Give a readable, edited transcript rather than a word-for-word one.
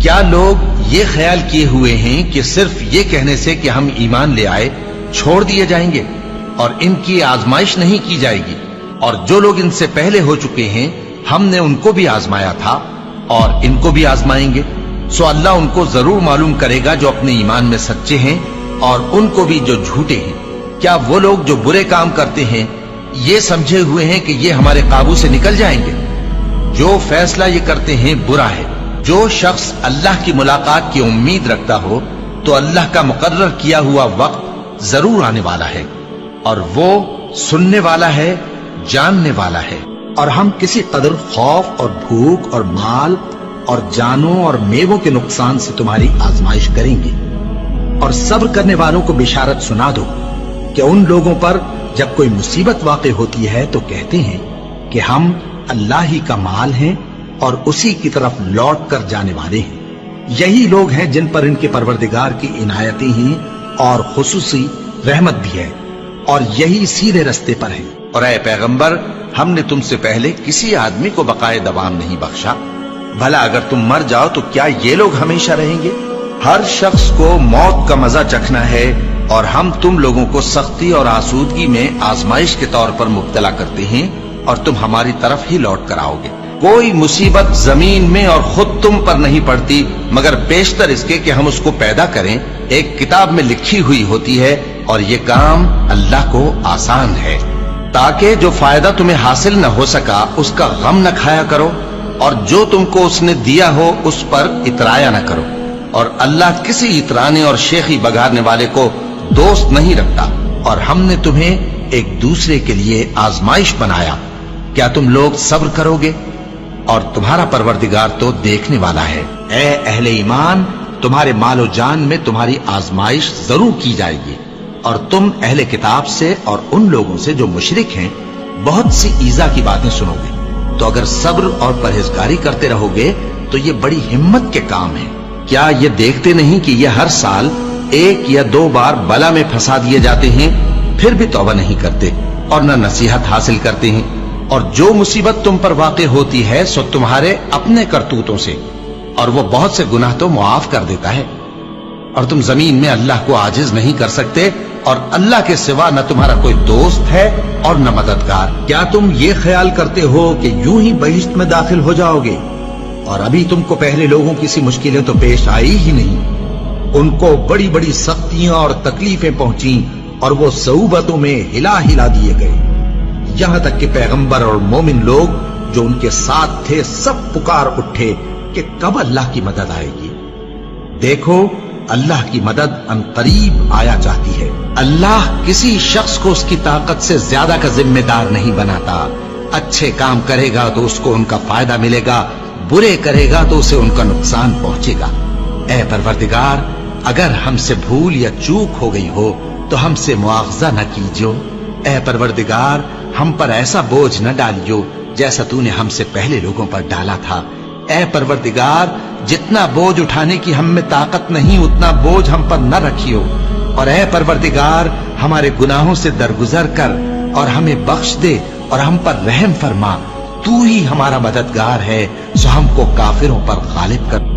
کیا لوگ یہ خیال کیے ہوئے ہیں کہ صرف یہ کہنے سے کہ ہم ایمان لے آئے چھوڑ دیے جائیں گے اور ان کی آزمائش نہیں کی جائے گی؟ اور جو لوگ ان سے پہلے ہو چکے ہیں ہم نے ان کو بھی آزمایا تھا اور ان کو بھی آزمائیں گے، سو اللہ ان کو ضرور معلوم کرے گا جو اپنے ایمان میں سچے ہیں اور ان کو بھی جو جھوٹے ہیں۔ کیا وہ لوگ جو برے کام کرتے ہیں یہ سمجھے ہوئے ہیں کہ یہ ہمارے قابو سے نکل جائیں گے؟ جو فیصلہ یہ کرتے ہیں برا ہے۔ جو شخص اللہ کی ملاقات کی امید رکھتا ہو تو اللہ کا مقرر کیا ہوا وقت ضرور آنے والا ہے، اور وہ سننے والا ہے، جاننے والا ہے۔ اور ہم کسی قدر خوف اور بھوک اور مال اور جانوں اور میووں کے نقصان سے تمہاری آزمائش کریں گے، اور صبر کرنے والوں کو بشارت سنا دو کہ ان لوگوں پر جب کوئی مصیبت واقع ہوتی ہے تو کہتے ہیں کہ ہم اللہ ہی کا مال ہیں اور اسی کی طرف لوٹ کر جانے والے ہیں۔ یہی لوگ ہیں جن پر ان کے پروردگار کی عنایتیں ہیں اور خصوصی رحمت بھی ہے، اور یہی سیدھے رستے پر ہیں۔ اور اے پیغمبر، ہم نے تم سے پہلے کسی آدمی کو بقائے دوام نہیں بخشا، بھلا اگر تم مر جاؤ تو کیا یہ لوگ ہمیشہ رہیں گے؟ ہر شخص کو موت کا مزہ چکھنا ہے، اور ہم تم لوگوں کو سختی اور آسودگی میں آزمائش کے طور پر مبتلا کرتے ہیں، اور تم ہماری طرف ہی لوٹ کر آؤ گے۔ کوئی مصیبت زمین میں اور خود تم پر نہیں پڑتی مگر بیشتر اس کے کہ ہم اس کو پیدا کریں ایک کتاب میں لکھی ہوئی ہوتی ہے، اور یہ کام اللہ کو آسان ہے، تاکہ جو فائدہ تمہیں حاصل نہ ہو سکا اس کا غم نہ کھایا کرو، اور جو تم کو اس نے دیا ہو اس پر اترایا نہ کرو۔ اور اللہ کسی اترانے اور شیخی بگارنے والے کو دوست نہیں رکھتا، اور ہم نے تمہیں ایک دوسرے کے لیے آزمائش بنایا، کیا تم لوگ صبر کرو گے؟ اور تمہارا پروردگار تو دیکھنے والا ہے۔ اے اہل ایمان، تمہارے مال و جان میں تمہاری آزمائش ضرور کی جائے گی، اور تم اہل کتاب سے اور ان لوگوں سے جو مشرک ہیں بہت سی ایذا کی باتیں سنو گے، تو اگر صبر اور پرہیزگاری کرتے رہو گے تو یہ بڑی ہمت کے کام ہے۔ کیا یہ دیکھتے نہیں کہ یہ ہر سال 1 یا 2 بار بلا میں پھنسا دیے جاتے ہیں، پھر بھی توبہ نہیں کرتے اور نہ نصیحت حاصل کرتے ہیں؟ اور جو مصیبت تم پر واقع ہوتی ہے سو تمہارے اپنے کرتوتوں سے، اور وہ بہت سے گناہ تو معاف کر دیتا ہے۔ اور تم زمین میں اللہ کو عاجز نہیں کر سکتے، اور اللہ کے سوا نہ تمہارا کوئی دوست ہے اور نہ مددگار۔ کیا تم یہ خیال کرتے ہو کہ یوں ہی بہشت میں داخل ہو جاؤ گے، اور ابھی تم کو پہلے لوگوں کی سی مشکلیں تو پیش آئی ہی نہیں؟ ان کو بڑی بڑی سختیاں اور تکلیفیں پہنچیں، اور وہ صعوبتوں میں ہلا ہلا دیے گئے، یہاں تک کہ پیغمبر اور مومن لوگ جو ان کے ساتھ تھے سب پکار اٹھے کہ کب اللہ کی مدد آئے گی۔ دیکھو، اللہ کی مدد عنقریب آیا چاہتی ہے۔ اللہ کسی شخص کو اس کی طاقت سے زیادہ کا ذمہ دار نہیں بناتا۔ اچھے کام کرے گا تو اس کو ان کا فائدہ ملے گا، برے کرے گا تو اسے ان کا نقصان پہنچے گا۔ اے پروردگار، اگر ہم سے بھول یا چوک ہو گئی ہو تو ہم سے مواخذہ نہ کیجو۔ اے پروردگار، ہم پر ایسا بوجھ نہ ڈالیو جیسا تو نے ہم سے پہلے لوگوں پر ڈالا تھا۔ اے پروردگار، جتنا بوجھ اٹھانے کی ہم میں طاقت نہیں اتنا بوجھ ہم پر نہ رکھیو، اور اے پروردگار، ہمارے گناہوں سے درگزر کر اور ہمیں بخش دے اور ہم پر رحم فرما۔ تو ہی ہمارا مددگار ہے، سو ہم کو کافروں پر غالب کر۔